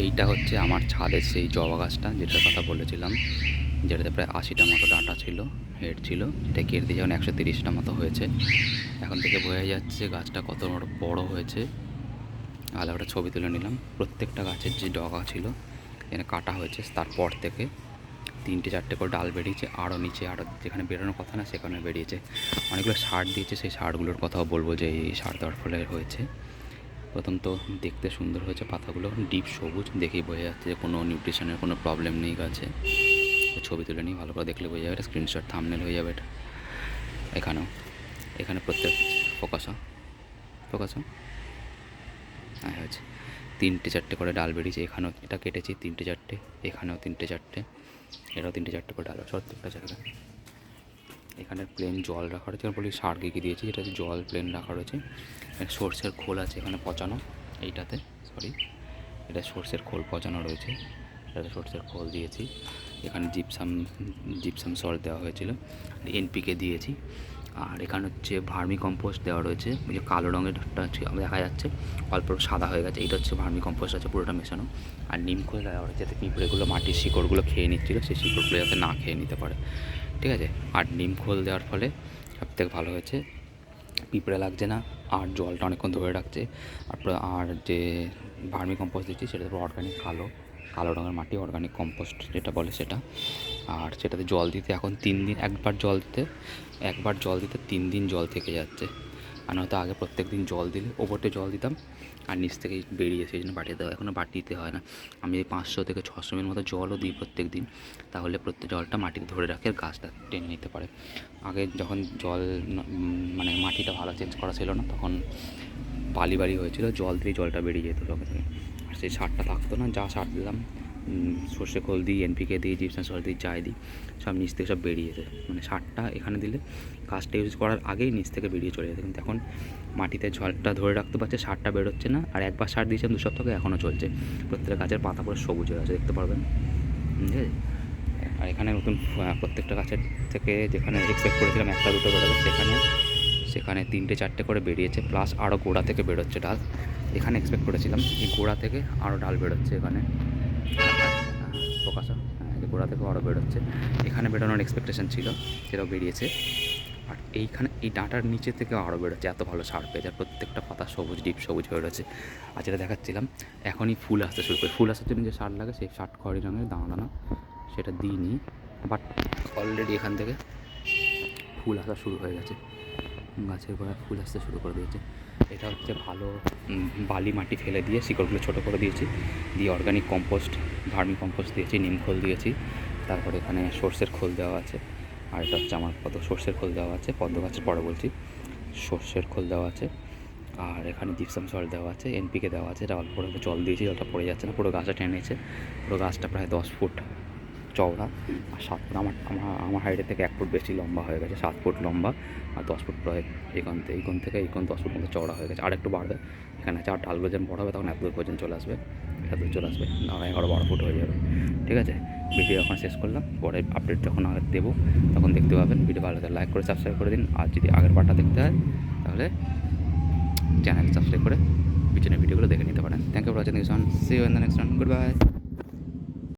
এইটা হচ্ছে আমার ছাদের সেই জবা গাছটা যেটার কথা বলেছিলাম, যেটাতে প্রায় ৮০টা মতো ডাঁটা ছিল, হেড ছিল। এটা কেটে দিয়ে যখন ১৩০টা মতো হয়েছে, এখন থেকে বোঝা যাচ্ছে গাছটা কত বড় হয়েছে। আলাদা ছবি তুলে নিলাম। প্রত্যেকটা গাছের যে ডগা ছিল এখানে কাটা হয়েছে, তারপর থেকে ৩টে ৪টে করে ডাল বেরিয়েছে, আরও নিচে আরও যেখানে বেরোনোর কথা না সেখানে বেরিয়েছে। অনেকগুলো সার দিয়েছে, সেই সারগুলোর কথাও বলবো যে এই সার দেওয়ার ফলে হয়েছে। প্রথম তো দেখতে সুন্দর হয়েছে, পাতাগুলো ডিপ সবুজ, দেখেই বোঝা যাচ্ছে যে কোনো নিউট্রিশনের কোনো প্রবলেম নেই গাছে। ছবি তুলে নিই, ভালো করে দেখলে বোঝা যাবে, এটা স্ক্রিনশট থাম্বনেল হয়ে যাবে এটা। এখানে প্রত্যেক ফোকাস হ্যাঁ হয়েছে। ৩টে ৪টে করে ডাল বেরিয়েছে, এখানেও এটা কেটেছি ৩টে ৪টে, এখানেও ৩টে ৪টে, এটাও 3টে 4টে করে ডাল প্রত্যেকটা জায়গায়। এখানে প্লেন জল রাখা রয়েছে, বলি সার কী দিয়েছি, এটা হচ্ছে জল প্লেন রাখা রয়েছে। সর্ষের খোল আছে এখানে পচানো, এইটাতে এটা সর্ষের খোল পচানো রয়েছে, এটাতে সর্ষের খোল দিয়েছি। এখানে জিপসাম সল্ট দেওয়া হয়েছিল, এনপিকে দিয়েছি। আর এখানে হচ্ছে ভার্মি কম্পোস্ট দেওয়া রয়েছে, ওই যে কালো রঙের দেখা যাচ্ছে, অল্প সাদা হয়ে গেছে, এটা হচ্ছে ভার্মি কম্পোস্ট আছে পুরোটা মেশানো। আর নিম খোল দেওয়া রয়েছে, যাতে পিঁপড়েগুলো মাটির শিকড়গুলো খেয়ে নিচ্ছিলো, সেই শিকড়গুলো যাতে না খেয়ে নিতে পারে, ঠিক আছে। আর নিম খোল দেওয়ার ফলে সবথেকে ভালো হয়েছে, পিঁপড়ে লাগছে না, আর জলটা অনেকক্ষণ ধরে রাখছে। আর যে ভার্মি কম্পোস্ট দিচ্ছি সেটা তো অর্গানিক কালো রঙের মাটি, অর্গানিক কম্পোস্ট যেটা বলে সেটা। আর সেটাতে জল দিতে এখন 3 দিন একবার জল দিতে 3 দিন জল থেকে যাচ্ছে। আর নয়তো আগে প্রত্যেক দিন জল দিলে ওপরতে জল দিতাম আর নিচ থেকে বেরিয়ে, সেই জন্য বাটিয়ে দেওয়া, এখনও বাটি দিতে হয় না। আমি 500 থেকে 600 মিলির মতো জলও দিই প্রত্যেক দিন, তাহলে প্রত্যেক জলটা মাটিতে ধরে রাখে আর গাছটা টেনে নিতে পারে। আগে যখন জল মানে মাটিটা ভালো চেঞ্জ করা ছিল না, তখন বালি হয়েছিল, জল দিয়ে জলটা বেরিয়ে যেত সঙ্গে সঙ্গে, আর সেই সারটা থাকতো না। যা সার দিলাম, সর্ষে খোল দিই, এনপিকে দিই, জিপসাম সল্ট দিই, যাই দিই, সব নিচ থেকে সব বেরিয়ে যেত। মানে সারটা এখানে দিলে গাছটা ইউজ করার আগেই নিচ থেকে বেরিয়ে চলে যেত, কিন্তু এখন মাটিতে জলটা ধরে রাখতে পারছে, সারটা বেরোচ্ছে না। আর একবার সার দিয়েছিলাম 2 সপ্তাহ, এখনও চলছে। প্রত্যেকটা গাছের পাতা পুরো সবুজ হয়ে আছে, দেখতে পারবেন, ঠিক আছে। আর এখানে নতুন প্রত্যেকটা গাছের থেকে যেখানে এক্সপেক্ট করেছিলাম 1-2 বেরোবে, সেখানে 3টে 4টে করে বেরিয়েছে, প্লাস আরও গোড়া থেকে বেরোচ্ছে ডাল। এখানে এক্সপেক্ট করেছিলাম এই গোড়া থেকে আরও ডাল বেরোচ্ছে, এখানে ফোকাসা এই গোড়া থেকেও আরও বেরোচ্ছে। এখানে বেরোনোর এক্সপেকটেশন ছিল, সেটাও বেরিয়েছে। আর এইখানে এই ডাঁটার নিচে থেকেও আরও বেরোচ্ছে, এত ভালো সার পেয়েছে। আর প্রত্যেকটা পাতা সবুজ, ডিপ সবুজ হয়ে রয়েছে। আর যেটা দেখাচ্ছিলাম, এখনই ফুল আসতে শুরু করে, ফুল আসার জন্য যে সার লাগে সেই সার খয়েরি রঙের দানা সেটা দিইনি, বাট অলরেডি এখান থেকে ফুল আসা শুরু হয়ে গেছে, গাছের গোড়ায় ফুল আসতে শুরু করে দিয়েছে। এটা হচ্ছে ভালো বালি মাটি ফেলে দিয়ে শিকড়গুলো ছোটো করে দিয়েছি, দিয়ে অর্গানিক কম্পোস্ট, ভার্মি কম্পোস্ট দিয়েছি, নিম খোল দিয়েছি, তারপরে এখানে সর্ষের খোল দেওয়া আছে। আর এটা হচ্ছে আমার সর্ষের খোল দেওয়া আছে, পদ্ম গাছের পরে বলছি, সর্ষের খোল দেওয়া আছে। আর এখানে জিপসাম সল্ট দেওয়া আছে, এনপিকে দেওয়া আছে। এটা অল্প অল্প জল দিয়েছি, জলটা পড়ে যাচ্ছে না, পুরো গাছটা টেনে নিয়েছে। পুরো গাছটা প্রায় 10 ফুট চওড়া আর 7 ফুট, আমার হাইটের থেকে 1 ফুট বেশি লম্বা হয়ে গেছে, 7 ফুট লম্বা আর 10 ফুট প্রায় এইখান থেকে 10 ফুট মতো চওড়া হয়ে গেছে। আর একটু বাড়বে, এখানে আছে। আর ডালগুলো যখন বড় হবে তখন এত দূর পর্যন্ত চলে আসবে, 11-12 ফুট হয়ে যাবে, ঠিক আছে। ভিডিও এখন শেষ করলাম, পরে আপডেট যখন আগে দেবো তখন দেখতে পাবেন। ভিডিও ভালো লাগে লাইক করে সাবস্ক্রাইব করে দিন, আর যদি আগের পার্টটা দেখতে হয় তাহলে চ্যানেল সাবস্ক্রাইব করে পিছনের ভিডিওগুলো দেখে নিতে পারেন। Thank you for watching this one, see you in the next one, good bye.